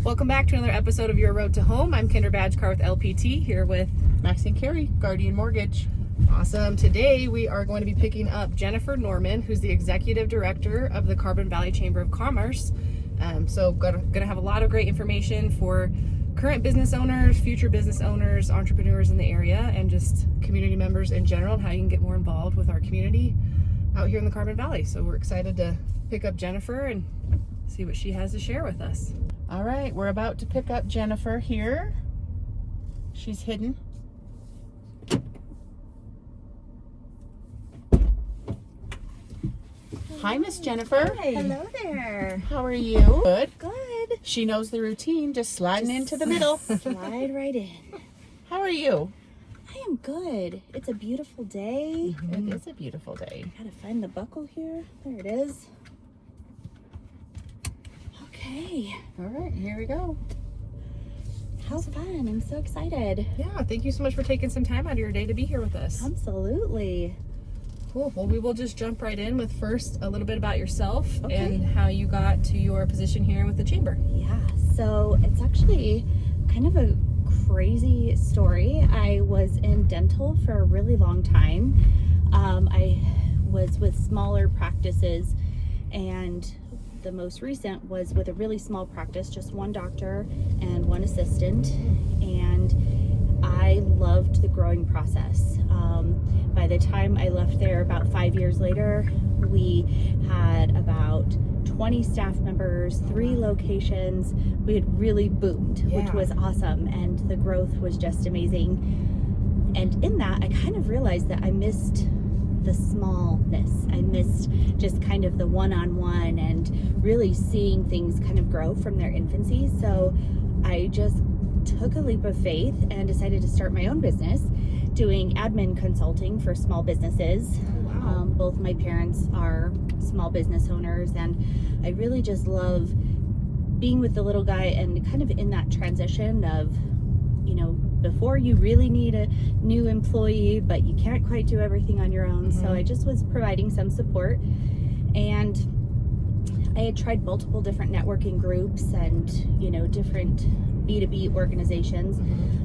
Welcome back to another episode of Your Road to Home. I'm Kendra Badgekar with LPT, here with Maxine Carey, Guardian Mortgage. Awesome. Today we are going to be picking up Jennifer Norman, who's the Executive Director of the Carbon Valley Chamber of Commerce. So going to have a lot of great information for current business owners, future business owners, entrepreneurs in the area, and just community members in general, and how you can get more involved with our community out here in the Carbon Valley. So we're excited to pick up Jennifer and see what she has to share with us. All right, we're about to pick up Jennifer here. She's hidden. Hi, Miss Jennifer. Hi. Hello there. How are you? Good. Good. She knows the routine, just sliding into the middle. Slide right in. How are you? I am good. It's a beautiful day. It is a beautiful day. Gotta find the buckle here. There it is. Okay. All right, here we go. How fun. I'm so excited. Yeah, thank you so much for taking some time out of your day to be here with us. Absolutely. Cool. Well, we will just jump right in with first a little bit about yourself Okay. and how you got to your position here with the Chamber. Yeah. So it's actually kind of a crazy story. I was in dental for a really long time. I was with smaller practices, and the most recent was with a really small practice, just one doctor and one assistant, and I loved the growing process. By the time I left there about 5 years later, we had about 20 staff members, 3 locations. We had really boomed, which Yeah. was awesome, and the growth was just amazing. And in that, I kind of realized that I missed the smallness. I missed just kind of the one-on-one and really seeing things kind of grow from their infancy. So I just took a leap of faith and decided to start my own business doing admin consulting for small businesses. Wow. Both my parents are small business owners, and I really just love being with the little guy and kind of in that transition of, you know, before you really need a new employee, but you can't quite do everything on your own. So I just was providing some support, and I had tried multiple different networking groups and, you know, different B2B organizations.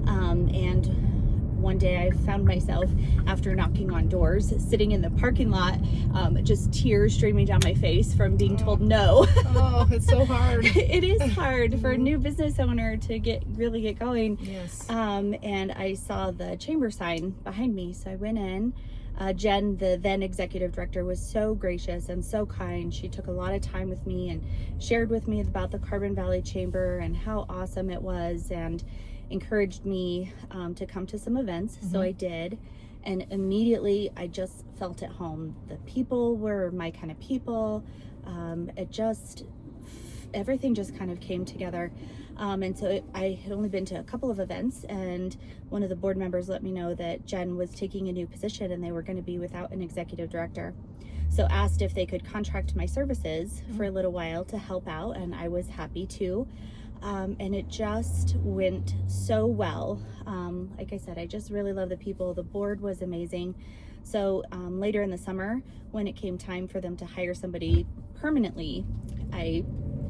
And one day I found myself, after knocking on doors, sitting in the parking lot, just tears streaming down my face from being told no. Oh, it's so hard. It is hard for a new business owner to really get going. Yes. And I saw the chamber sign behind me, so I went in. Jen, the then executive director, was so gracious and so kind. She took a lot of time with me and shared with me about the Carbon Valley Chamber and how awesome it was, and encouraged me to come to some events. So I did, and immediately I just felt at home. The people were my kind of people. Everything just kind of came together. And so I had only been to a couple of events, and one of the board members let me know that Jen was taking a new position and they were going to be without an executive director. So asked if they could contract my services for a little while to help out, and I was happy to. And it just went so well. Like I said, I just really love the people. The board was amazing. So later in the summer, when it came time for them to hire somebody permanently, I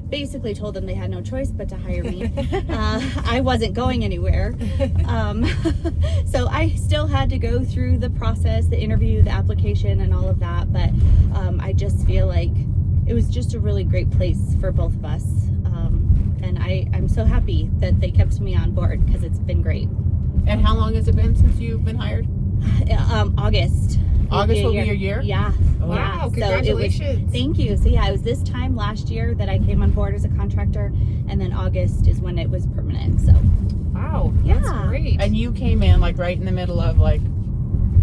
basically told them they had no choice but to hire me. I wasn't going anywhere. So I still had to go through the process, the interview, the application, and all of that. But I just feel like it was just a really great place for both of us. And I'm so happy that they kept me on board, because it's been great. And how long has it been since you've been hired? August. August will be your year? Yeah. Wow, Yeah. congratulations. Thank you. So yeah, it was this time last year that I came on board as a contractor, and then August is when it was permanent. So Wow. That's Yeah. great. And you came in like right in the middle of like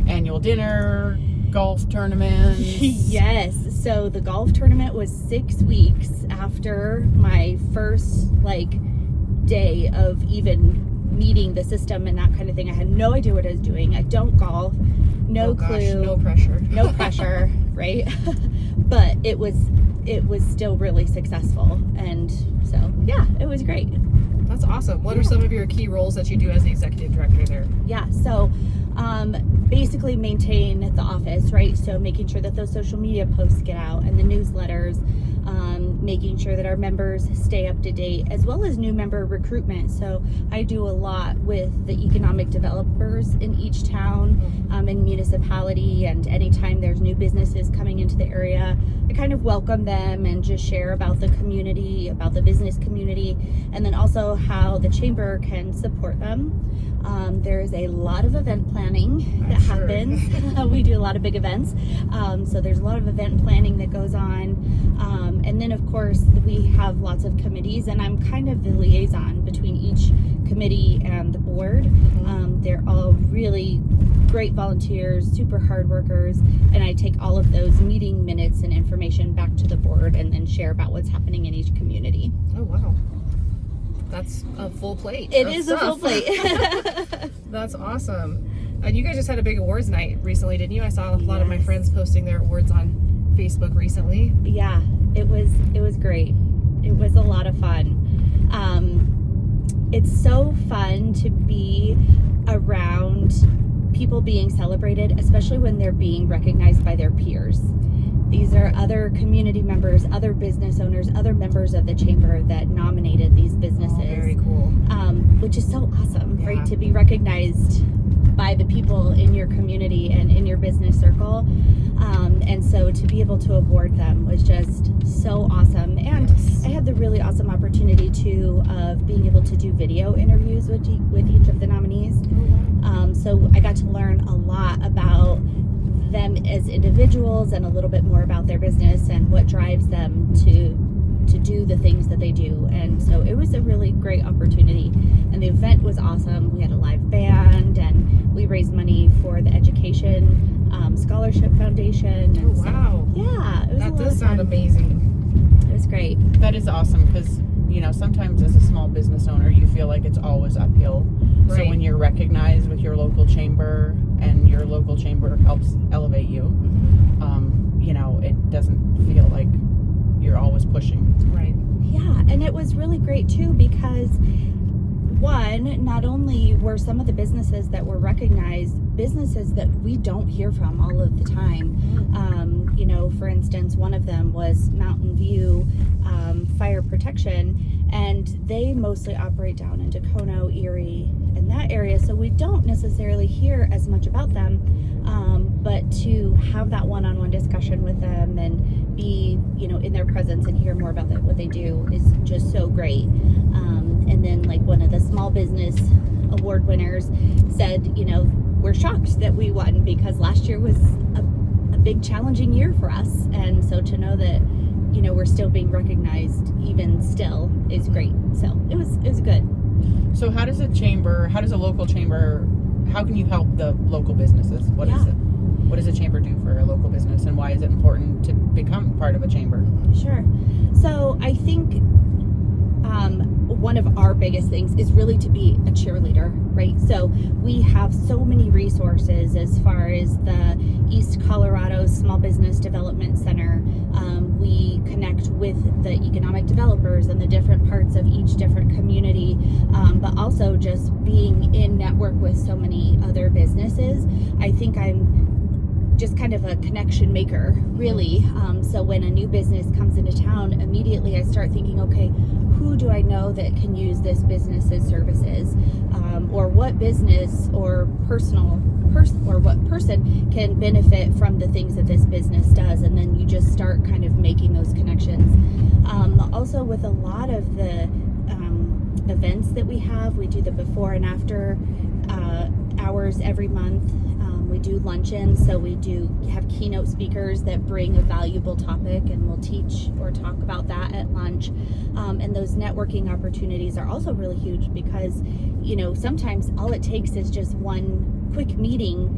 annual dinner, golf tournaments. yes. So the golf tournament was 6 weeks after my first day of even meeting the system and that kind of thing. I had no idea what I was doing. I don't golf, no clue. No pressure. No pressure, right? But it was still really successful, and so yeah, it was great. That's awesome. What are some of your key roles that you do as the executive director there? Yeah, so basically maintain the office, right? So making sure that those social media posts get out and the newsletters, making sure that our members stay up to date, as well as new member recruitment. So I do a lot with the economic developers in each town and municipality, and anytime there's new businesses coming into the area, I kind of welcome them and just share about the community, about the business community, and then also how the chamber can support them. There's a lot of event planning that happens. We do a lot of big events. So there's a lot of event planning that goes on. And then of course we have lots of committees, and I'm kind of the liaison between each committee and the board. They're all really great volunteers, super hard workers, and I take all of those meeting minutes and information back to the board and then share about what's happening in each community. Oh, wow. That's a full plate. It is a full plate. That's awesome. And you guys just had a big awards night recently, didn't you? I saw a lot of my friends posting their awards on Facebook recently. Yeah, it was great. It was a lot of fun. It's so fun to be around people being celebrated, especially when they're being recognized by their peers. These are other community members, other business owners, other members of the chamber that nominated these businesses. Oh, very cool. Which is so awesome, right? To be recognized by the people in your community and in your business circle. And so to be able to award them was just so awesome. And I had the really awesome opportunity too of being able to do video interviews with each of the nominees. So I got to learn a lot about them as individuals and a little bit more about their business and what drives them to do the things that they do. And so it was a really great opportunity, and the event was awesome. We had a live band, and we raised money for the Education Scholarship Foundation. Oh, wow. Yeah, it was that does sound amazing. It was great. That is awesome, because sometimes as a small business owner you feel like it's always uphill. Right. So when you're recognized with your local chamber and your local chamber helps elevate you, it doesn't feel like you're always pushing. Right. Yeah, and it was really great too, because one, not only were some of the businesses that were recognized businesses that we don't hear from all of the time. For instance, one of them was Mountain View Fire Protection, and they mostly operate down in Dacono, Erie, and that area, so we don't necessarily hear as much about them. But to have that one-on-one discussion with them and be, in their presence and hear more about what they do is just so great. And then like one of the small business award winners said, we're shocked that we won because last year was a big challenging year for us. And so to know that, we're still being recognized even still is great. So it was good. So how does a local chamber, how can you help the local businesses? What does a chamber do for a local business, and why is it important to become part of a chamber? Sure. So I think one of our biggest things is really to be a cheerleader, right? So we have so many resources as far as the East Colorado Small Business Development Center. We connect with the economic developers and the different parts of each different community, but also just being in network with so many other businesses. I think I'm just kind of a connection maker, really. So when a new business comes into town, immediately I start thinking, okay, who do I know that can use this business's services? Or what business or what person can benefit from the things that this business does? And then you just start kind of making those connections. Also with a lot of the events that we have, we do the before and after hours every month. We do luncheons, so we do have keynote speakers that bring a valuable topic, and we'll teach or talk about that at lunch. And those networking opportunities are also really huge because, sometimes all it takes is just one quick meeting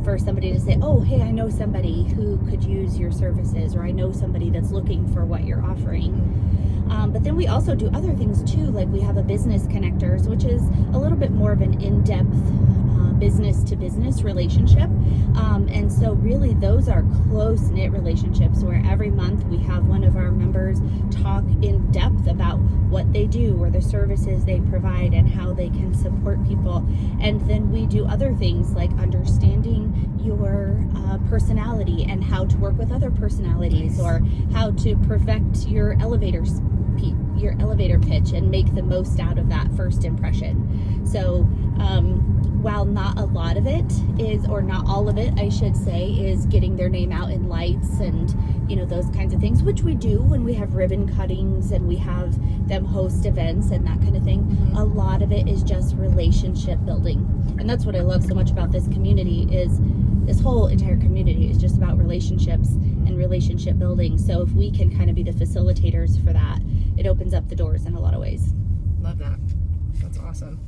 for somebody to say, oh, hey, I know somebody who could use your services, or I know somebody that's looking for what you're offering. But then we also do other things too, like we have a business connectors, which is a little bit more of an in-depth business to business relationship. And so really those are close-knit relationships where every month we have one of our members talk in depth about what they do or the services they provide and how they can support people. And then we do other things like understanding your personality and how to work with other personalities, or how to perfect your elevator pitch and make the most out of that first impression. So while not a lot of it is, or not all of it I should say, is getting their name out in lights and those kinds of things, which we do when we have ribbon cuttings and we have them host events and that kind of thing, a lot of it is just relationship building. And that's what I love so much about this community, is this whole entire community is just about relationships and relationship building. So if we can kind of be the facilitators for that, it opens up the doors in a lot of ways. Love that. That's awesome.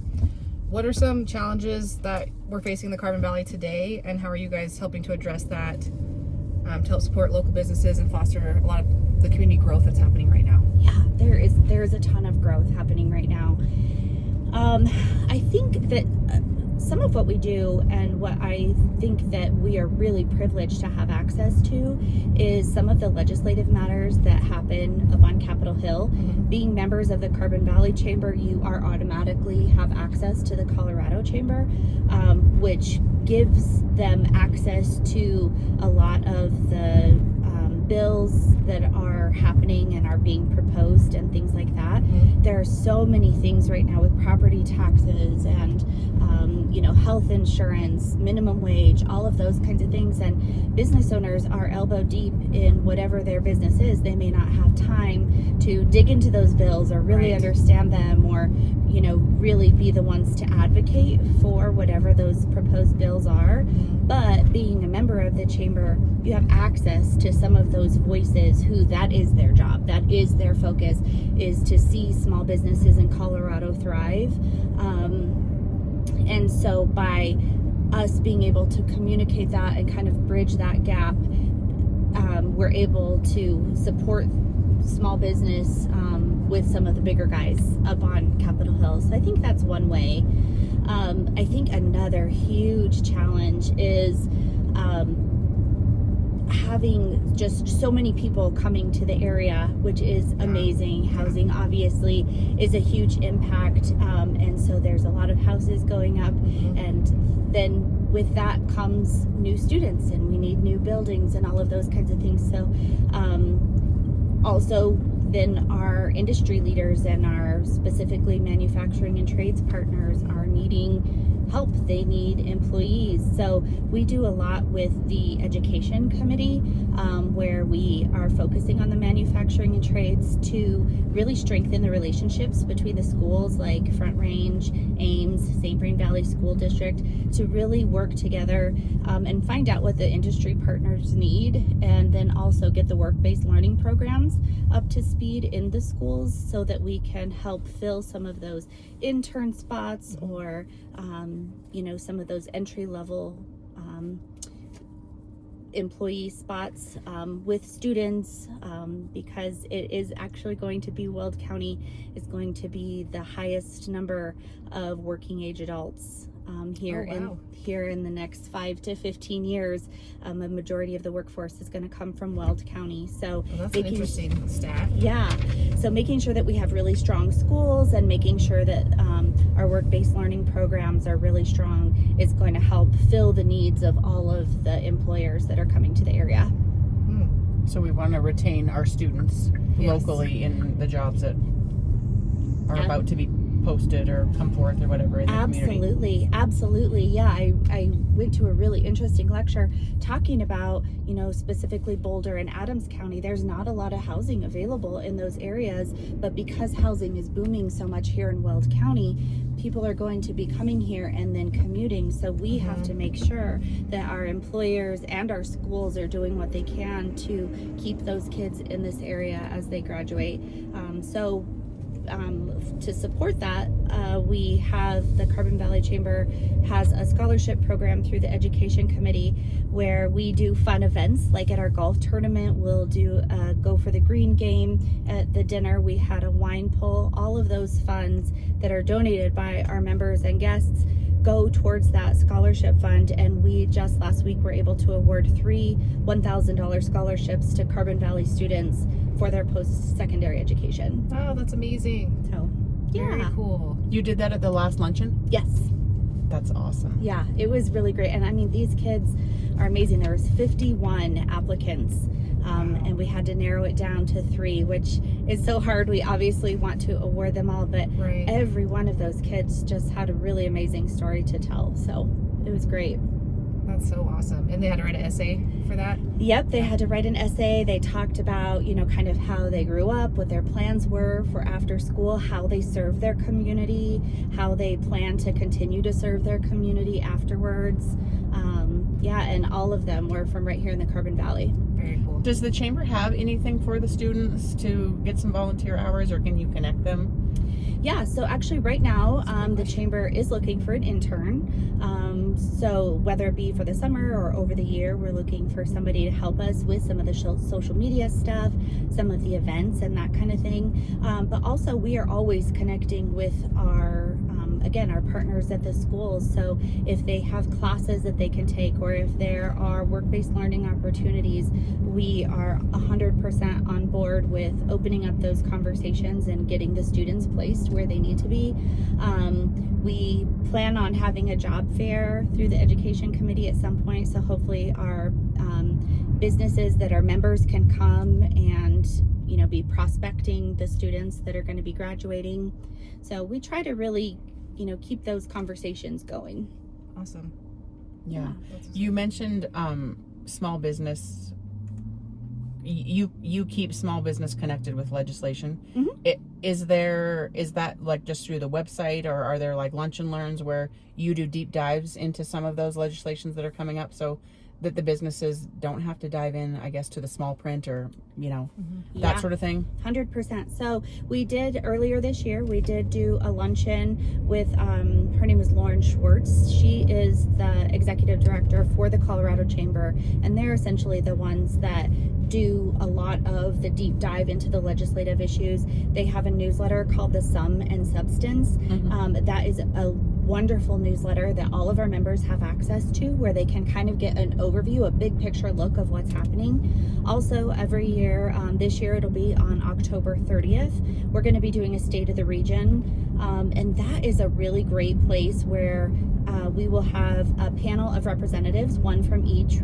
What are some challenges that we're facing in the Carbon Valley today, and how are you guys helping to address that to help support local businesses and foster a lot of the community growth that's happening right now? Yeah, there's a ton of growth happening right now. I think that some of what we do and what I think that we are really privileged to have access to is some of the legislative matters that happen up on Capitol Hill. Being members of the Carbon Valley Chamber, you are automatically have access to the Colorado Chamber, which gives them access to a lot of the bills that are happening and are being proposed and things like that. There are so many things right now with property taxes and health insurance, minimum wage, all of those kinds of things, and business owners are elbow deep in whatever their business is. They may not have time to dig into those bills or really understand them, or really be the ones to advocate for whatever those proposed bills are. But being a member of the chamber, you have access to some of those voices who that is their job, that is their focus, is to see small businesses in Colorado thrive. And so by us being able to communicate that and kind of bridge that gap, we're able to support small business with some of the bigger guys up on Capitol Hill. So I think that's one way. I think another huge challenge is having just so many people coming to the area, which is amazing. Housing obviously is a huge impact, and so there's a lot of houses going up, and then with that comes new students, and we need new buildings and all of those kinds of things. So also then our industry leaders and our specifically manufacturing and trades partners are needing help. They need employees. So we do a lot with the education committee, where we are focusing on the manufacturing and trades to really strengthen the relationships between the schools like Front Range, Ames, St. Vrain Valley School District, to really work together and find out what the industry partners need, and then also get the work-based learning programs up to speed in the schools so that we can help fill some of those intern spots, or some of those entry-level employee spots with students, because it is actually going to be, Weld County is going to be the highest number of working age adults here in the next 5 to 15 years. A majority of the workforce is going to come from Weld County. So that's an interesting stat. Yeah. So making sure that we have really strong schools and making sure that our work-based learning programs are really strong is going to help fill the needs of all of the employers that are coming to the area. So we want to retain our students locally in the jobs that are about to be posted or come forth or whatever in the community. Absolutely. Yeah, I went to a really interesting lecture talking about, specifically Boulder and Adams County. There's not a lot of housing available in those areas, but because housing is booming so much here in Weld County, people are going to be coming here and then commuting. So we have to make sure that our employers and our schools are doing what they can to keep those kids in this area as they graduate. So to support that, we have the Carbon Valley Chamber has a scholarship program through the Education Committee where we do fun events. Like at our golf tournament, we'll do a Go for the Green game. At the dinner, we had a wine pull. All of those funds that are donated by our members and guests go towards that scholarship fund, and we just last week were able to award 3 $1,000 scholarships to Carbon Valley students for their post-secondary education. Oh, that's amazing. So, Very yeah. cool. You did that at the last luncheon? Yes. That's awesome. Yeah, it was really great. And I mean, these kids are amazing. There was 51 applicants, and we had to narrow it down to 3, which is so hard. We obviously want to award them all, but Right. every one of those kids just had a really amazing story to tell. So it was great. That's so awesome. And they had to write an essay for that? Yep, they had to write an essay. They talked about, kind of how they grew up, what their plans were for after school, how they serve their community, how they plan to continue to serve their community afterwards. And all of them were from right here in the Carbon Valley. Very cool. Does the chamber have anything for the students to get some volunteer hours, or can you connect them? Yeah, so actually right now, the chamber is looking for an intern. So whether it be for the summer or over the year, we're looking for somebody to help us with some of the social media stuff, some of the events and that kind of thing. But also we are always connecting with our partners at the schools. So if they have classes that they can take, or if there are work-based learning opportunities, we are 100% on board with opening up those conversations and getting the students placed where they need to be. We plan on having a job fair through the Education Committee at some point, so hopefully our businesses that are members can come and be prospecting the students that are going to be graduating. So we try to really keep those conversations going. Awesome. Yeah. That's You mentioned small business. You keep small business connected with legislation. Mhm. Is that like just through the website, or are there like lunch and learns where you do deep dives into some of those legislations that are coming up, so that the businesses don't have to dive in, I guess, to the small print or that Yeah. sort of thing? 100%. So we did earlier this year, we did do a luncheon with, her name is Lauren Schwartz. She is the executive director for the Colorado Chamber, and they're essentially the ones that do a lot of the deep dive into the legislative issues. They have a newsletter called The Sum and Substance. That is a wonderful newsletter that all of our members have access to, where they can kind of get an overview, a big picture look of what's happening. Also, every year, this year it'll be on October 30th, we're going to be doing a State of the Region, and that is a really great place where we will have a panel of representatives, one from each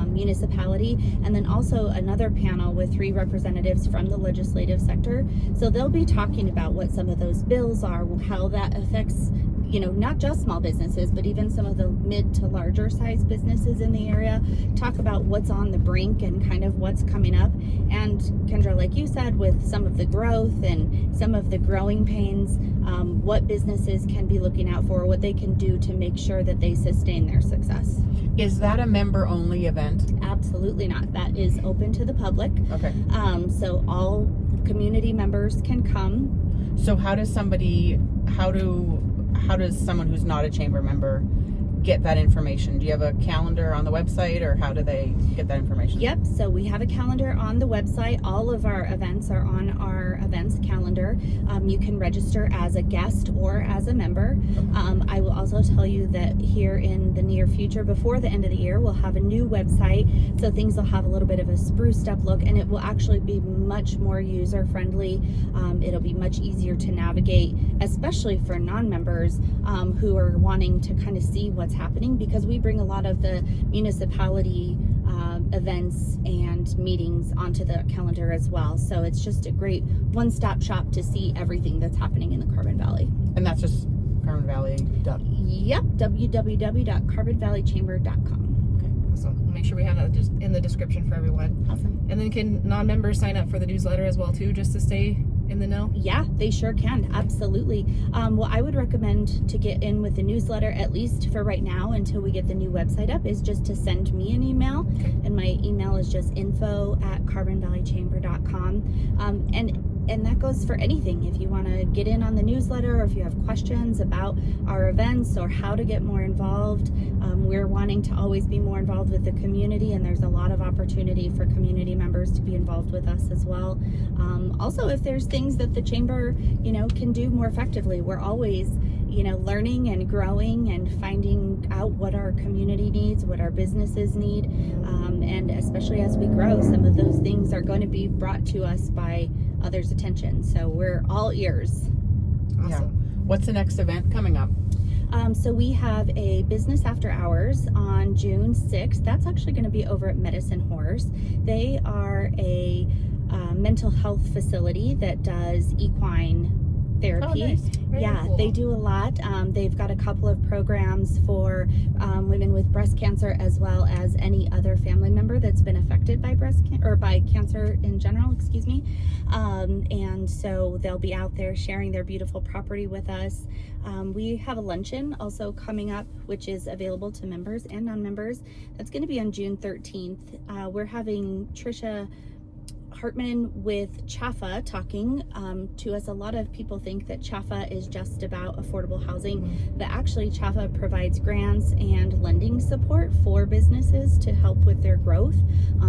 municipality, and then also another panel with 3 representatives from the legislative sector. So they'll be talking about what some of those bills are, how that affects not just small businesses, but even some of the mid to larger size businesses in the area, talk about what's on the brink and kind of what's coming up. And Kendra, like you said, with some of the growth and some of the growing pains, what businesses can be looking out for, what they can do to make sure that they sustain their success. Is that a member only event? Absolutely not. That is open to the public. Okay. So all community members can come. So how does someone who's not a chamber member get that information? Do you have a calendar on the website, or how do they get that information? Yep, so we have a calendar on the website. All of our events are on our events calendar. You can register as a guest or as a member. I will also tell you that here in the near future, before the end of the year, we'll have a new website, so things will have a little bit of a spruced up look, and it will actually be much more user friendly. It'll be much easier to navigate, especially for non-members who are wanting to kind of see what's happening, because we bring a lot of the municipality events and meetings onto the calendar as well. So it's just a great one-stop shop to see everything that's happening in the Carbon Valley. And that's just Carbon Valley. Yep, www.carbonvalleychamber.com. Okay, awesome. We'll make sure we have that just in the description for everyone. Awesome. And then can non-members sign up for the newsletter as well too, just to stay in the know? Yeah, they sure can. Absolutely. Well, I would recommend to get in with the newsletter, at least for right now, until we get the new website up, is just to send me an email. Okay. And my email is just info@carbonvalleychamber.com. And and that goes for anything. If you want to get in on the newsletter, or if you have questions about our events or how to get more involved, we're wanting to always be more involved with the community, and there's a lot of opportunity for community members to be involved with us as well. Also, if there's things that the chamber, can do more effectively, we're always, learning and growing and finding out what our community needs, what our businesses need, and especially as we grow, some of those things are going to be brought to us by others' attention. So we're all ears. Awesome. Yeah. What's the next event coming up? So we have a business after hours on June 6th. That's actually going to be over at Medicine Horse. They are a mental health facility that does equine therapy. Oh, nice. Very cool. They do a lot. They've got a couple of programs for women with breast cancer, as well as any other family member that's been affected by by cancer in general, and so they'll be out there sharing their beautiful property with us. We have a luncheon also coming up, which is available to members and non-members. That's going to be on June 13th. We're having Trisha Hartman with CHAFA talking to us. A lot of people think that CHAFA is just about affordable housing, but actually CHAFA provides grants and lending support for businesses to help with their growth.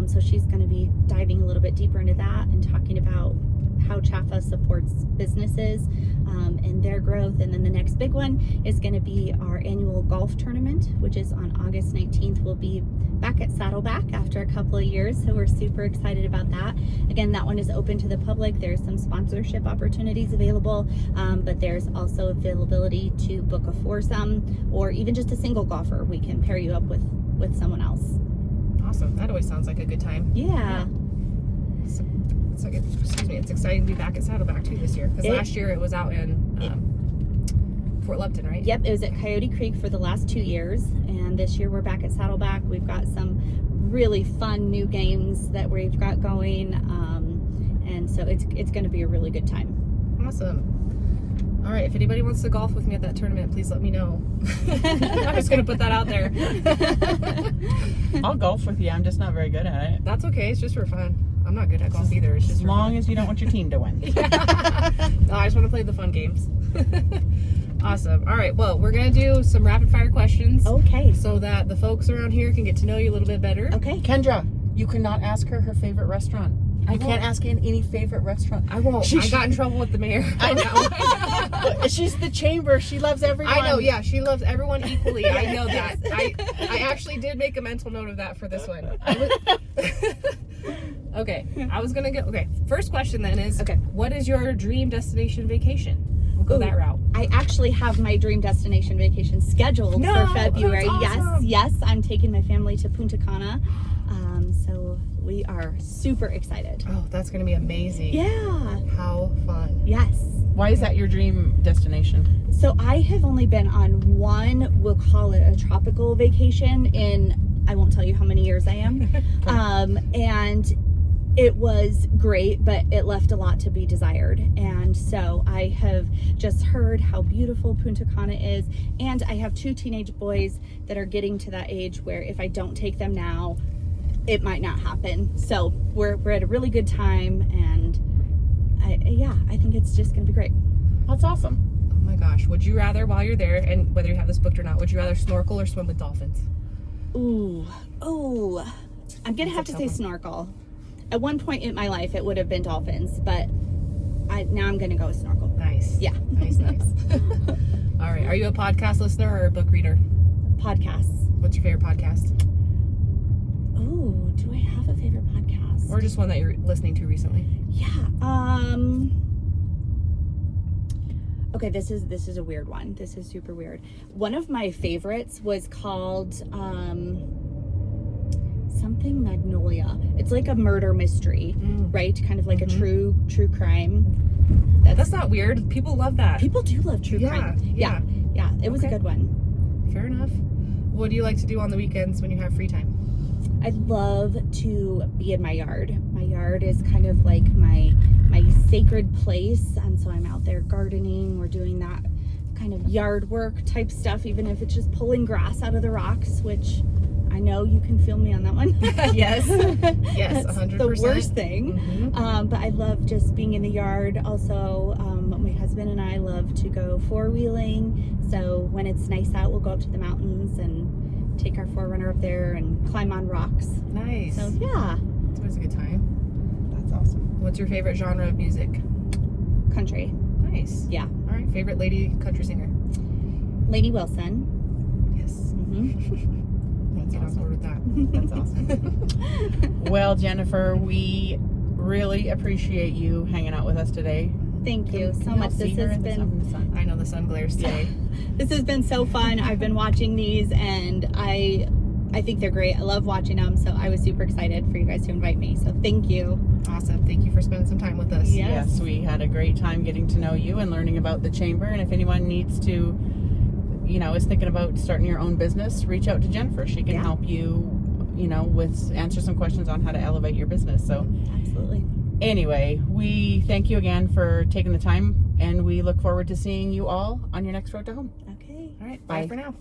So she's going to be diving a little bit deeper into that and talking about how CHAFA supports businesses and their growth. And then the next big one is going to be our annual golf tournament, which is on August 19th. We'll be back at Saddleback after a couple of years, so we're super excited about that. Again, that one is open to the public. There's some sponsorship opportunities available, but there's also availability to book a foursome or even just a single golfer. We can pair you up with someone else. Awesome. That always sounds like a good time. Yeah. It's exciting to be back at Saddleback too this year, because last year it was out in Fort Lupton, right? Yep, it was at Coyote Creek for the last 2 years, and this year we're back at Saddleback. We've got some really fun new games that we've got going, and so it's going to be a really good time. Awesome. All right, if anybody wants to golf with me at that tournament, please let me know. I'm just going to put that out there. I'll golf with you. I'm just not very good at it. That's okay. It's just for fun. I'm not good at golf either. It's just as long as you don't want your team to win. No, I just want to play the fun games. Awesome. All right. Well, we're going to do some rapid fire questions. Okay. So that the folks around here can get to know you a little bit better. Okay. Kendra, you cannot ask her favorite restaurant. You can't ask any favorite restaurant. I won't. I got in trouble with the mayor. I know. She's the chamber. She loves everyone. I know. Yeah, she loves everyone equally. I know that. I actually did make a mental note of that for this one. Okay. I was gonna go. Okay. First question then is. Okay. What is your dream destination vacation? We'll go that route. I actually have my dream destination vacation scheduled for February. That's awesome. Yes, I'm taking my family to Punta Cana. So we are super excited. Oh, that's gonna be amazing. Yeah. How fun. Yes. Why is that your dream destination? So I have only been on one, we'll call it a tropical vacation in, I won't tell you how many years I am. And it was great, but it left a lot to be desired. And so I have just heard how beautiful Punta Cana is. And I have 2 teenage boys that are getting to that age where if I don't take them now, it might not happen. So we're at a really good time, and I think it's just gonna be great. That's awesome. Oh my gosh. Would you rather, while you're there, and whether you have this booked or not, would you rather snorkel or swim with dolphins? Ooh. I'm gonna have to say snorkel. At one point in my life, it would have been dolphins, but now I'm gonna go with snorkel. Nice. Yeah. Nice. All right. Are you a podcast listener or a book reader? Podcasts. What's your favorite podcast? Oh, do I have a favorite podcast? Or just one that you're listening to recently? Yeah. Okay, this is a weird one. This is super weird. One of my favorites was called something Magnolia. It's like a murder mystery, right? Kind of like a true crime. That's not weird. People love that. People do love true crime. Yeah. It was a good one. Fair enough. What do you like to do on the weekends when you have free time? I love to be in my yard. My yard is kind of like my sacred place, and so I'm out there gardening. We're doing that kind of yard work type stuff, even if it's just pulling grass out of the rocks, which I know you can feel me on that one. Yes. Yes, That's 100%. the worst thing. Mhm. But I love just being in the yard. Also, my husband and I love to go four-wheeling. So when it's nice out, we'll go up to the mountains and take our 4Runner up there and climb on rocks. Nice. So yeah, It's always a good time. That's awesome. What's your favorite genre of music? country. Nice. Yeah. All right. Favorite lady country singer? Lady Wilson. Yes. That's Get on awesome. board with that. That's awesome. Well, Jennifer, we really appreciate you hanging out with us today. Thank you Can so we all much. see This her has in the been sun? I know the sun glares today. this has been so fun. I've been watching these and I think they're great. I love watching them. So I was super excited for you guys to invite me. So thank you. Awesome. Thank you for spending some time with us. Yeah. Yes, we had a great time getting to know you and learning about the chamber. And if anyone needs to, is thinking about starting your own business, reach out to Jennifer. She can Yeah. help you, with answer some questions on how to elevate your business. So Absolutely. anyway, we thank you again for taking the time, and we look forward to seeing you all on your next road to home. Okay. All right. Bye Bye. for now.